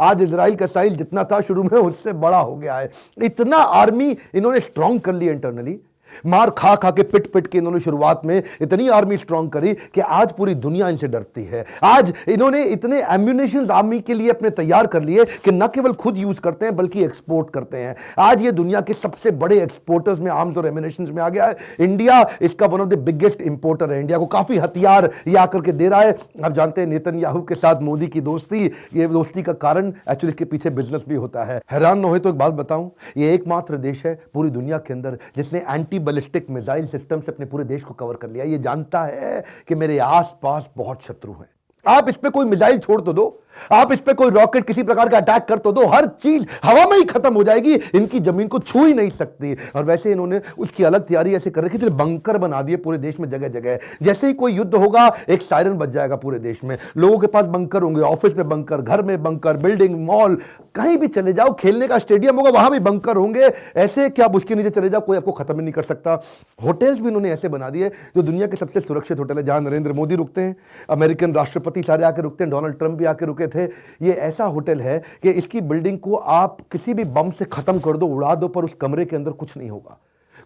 आज इजराइल का साइज जितना था शुरू में उससे बड़ा हो गया है। इतना आर्मी इन्होंने स्ट्रांग कर लिया इंटरनली, मार खा खा के पिट पिट के इन्होंने शुरुआत में इतनी आर्मी स्ट्रांग करी कि आज पूरी दुनिया इनसे डरती है। आज इन्होंने इतने एम्यूनिशन आर्मी के लिए अपने तैयार कर लिए कि न केवल खुद यूज करते हैं बल्कि एक्सपोर्ट करते हैं। आज ये दुनिया के सबसे बड़े एक्सपोर्टर्स में आर्म्स और एम्यूनिशन में आ गया है। इंडिया इसका one of the biggest importer है। इंडिया को काफी हथियार ये आकर के दे रहा है। आप जानते हैं नेतन्याहू के साथ मोदी की दोस्ती, ये दोस्ती का कारण एक्चुअली इसके पीछे बिजनेस भी होता है। हैरान न हो तो एक बात बताऊं, ये एकमात्र देश है पूरी दुनिया के अंदर जिसने एंटी बैलिस्टिक मिसाइल सिस्टम से अपने पूरे देश को कवर कर लिया। ये जानता है कि मेरे आसपास बहुत शत्रु हैं। आप इस पे कोई मिसाइल छोड़ तो दो, आप इस पे कोई रॉकेट किसी प्रकार का अटैक कर तो दो, हर चीज हवा में ही खत्म हो जाएगी, इनकी जमीन को छू ही नहीं सकती। और वैसे इन्होंने उसकी अलग तैयारी ऐसे कर रखी थी, बंकर बना दिए पूरे देश में जगह जगह। जैसे ही कोई युद्ध होगा एक सायरन बज जाएगा पूरे देश में, लोगों के पास बंकर होंगे, ऑफिस में बंकर, घर में बंकर, बिल्डिंग, मॉल, कहीं भी चले जाओ, खेलने का स्टेडियम होगा वहां भी बंकर होंगे। ऐसे क्या उसके नीचे चले जाओ कोई आपको खत्म ही नहीं कर सकता। होटल्स भी इन्होंने ऐसे बना दिए जो दुनिया के सबसे सुरक्षित होटल है, जहां नरेंद्र मोदी रुकते हैं, अमेरिकन राष्ट्रपति सारे आके रुकते हैं, डोनाल्ड ट्रंप भी आके रुके थे। ये ऐसा होटल है कि इसकी बिल्डिंग को आप किसी भी बम से खत्म कर दो, उड़ा दो, पर उस कमरे के अंदर कुछ नहीं होगा।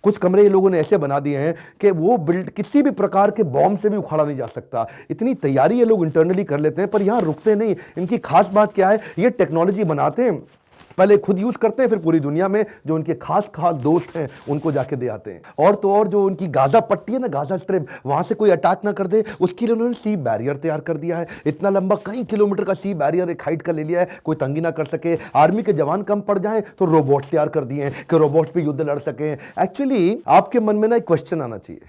कुछ कमरे ये लोगों ने ऐसे बना दिए हैं कि वो बिल्ड किसी भी प्रकार के बॉम्ब से भी उखाड़ा नहीं जा सकता। इतनी तैयारी ये लोग इंटरनली कर लेते हैं, पर यहां रुकते नहीं। इनकी खास बात क्या है, ये टेक्नोलॉजी बनाते हैं, पहले खुद यूज करते हैं, फिर पूरी दुनिया में जो उनके खास खास दोस्त हैं उनको जाके दे आते हैं। और तो और जो उनकी गाजा पट्टी है ना, गाजा स्ट्रिप, वहां से कोई अटैक ना कर दे उसके लिए उन्होंने सी बैरियर तैयार कर दिया है। इतना लंबा कई किलोमीटर का सी बैरियर एक हाइट का ले लिया है, कोई तंगी ना कर सके। आर्मी के जवान कम पड़ जाएं तो रोबोट तैयार कर दिए हैं कि रोबोट पे युद्ध लड़ सकें। एक्चुअली आपके मन में ना एक क्वेश्चन आना चाहिए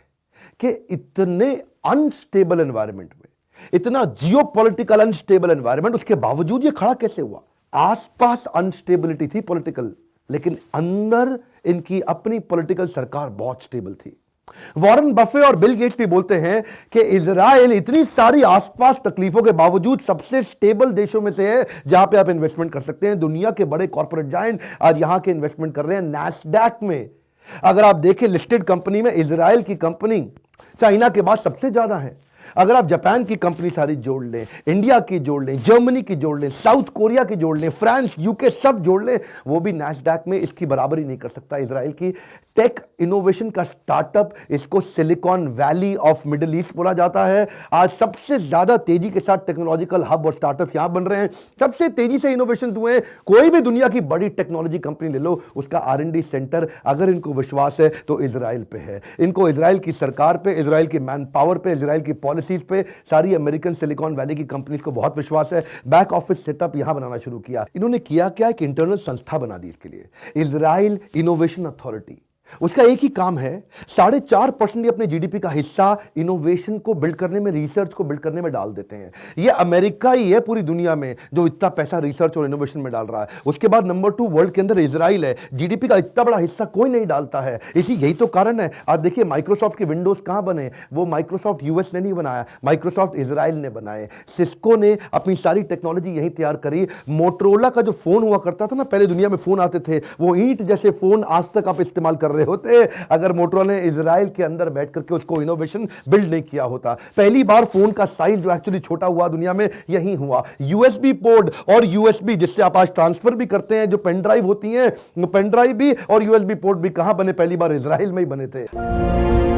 कि इतने अनस्टेबल एनवायरमेंट में, इतना जियोपॉलिटिकल अनस्टेबल एनवायरमेंट, उसके बावजूद ये खड़ा कैसे हुआ? आसपास अनस्टेबिलिटी थी पॉलिटिकल, लेकिन अंदर इनकी अपनी पॉलिटिकल सरकार बहुत स्टेबल थी। वॉरेन बफे और बिल गेट्स भी बोलते हैं कि इजराइल इतनी सारी आसपास तकलीफों के बावजूद सबसे स्टेबल देशों में से है जहां पे आप इन्वेस्टमेंट कर सकते हैं। दुनिया के बड़े कॉर्पोरेट जायंट आज यहां के इन्वेस्टमेंट कर रहे हैं नैस्डैक में। अगर आप देखें लिस्टेड कंपनी में इजराइल की कंपनी चाइना के बाद सबसे ज्यादा है। अगर आप जापान की कंपनी सारी जोड़ लें, इंडिया की जोड़ लें, जर्मनी की जोड़ लें, साउथ कोरिया की जोड़ लें, फ्रांस, यूके सब जोड़ लें, वो भी नैस्डैक में इसकी बराबरी नहीं कर सकता। इजराइल की टेक इनोवेशन का स्टार्टअप, इसको silicon valley of middle east बोला जाता है। आज सबसे ज्यादा तेजी के साथ टेक्नोलॉजिकल हब और स्टार्टअप यहां बन रहे हैं, सबसे तेजी से इनोवेशन हुए हैं। कोई भी दुनिया की बड़ी टेक्नोलॉजी कंपनी ले लो, उसका R&D सेंटर अगर इनको विश्वास है तो इजराइल पे है। इनको इजराइल की सरकार पे, इजराइल की मैन पावर पे, इजराइल की पॉलिसीज पे, सारी अमेरिकन सिलिकॉन वैली की कंपनीज को बहुत विश्वास है। बैक ऑफिस सेटअप यहां बनाना शुरू किया इन्होंने। किया क्या, एक इंटरनल संस्था बना दी इसके लिए, इजराइल इनोवेशन अथॉरिटी। उसका एक ही काम है, 4.5% अपने जीडीपी का हिस्सा इनोवेशन को बिल्ड करने में, रिसर्च को बिल्ड करने में डाल देते हैं। ये अमेरिका ही है पूरी दुनिया में जो इतना पैसा रिसर्च और इनोवेशन में डाल रहा है। उसके बाद नंबर 2 वर्ल्ड के अंदर इजराइल है। जीडीपी का इतना बड़ा हिस्सा कोई नहीं डालता है। यही तो कारण है। आज देखिए माइक्रोसॉफ्ट के विंडोज कहां बने, वो माइक्रोसॉफ्ट यूएस ने नहीं बनाया, माइक्रोसॉफ्ट इजराइल ने बनाए। सिस्को ने अपनी सारी टेक्नोलॉजी यही तैयार करी। मोटरोला का जो फोन हुआ करता था ना, पहले दुनिया में फोन आते थे, वो ईंट जैसे फोन आज तक आप इस्तेमाल कर रहे होते अगर मोटरोला ने इजराइल के अंदर बैठ करके उसको इनोवेशन बिल्ड नहीं किया होता। पहली बार फोन का साइज जो एक्चुअली छोटा हुआ दुनिया में यही हुआ। यूएसबी पोर्ट और यूएसबी जिससे आप आज ट्रांसफर भी करते हैं, जो पेन ड्राइव होती हैं, पेन ड्राइव भी और यूएसबी पोर्ट भी कहां बने, पहली बार इजराइल में ही बने थे।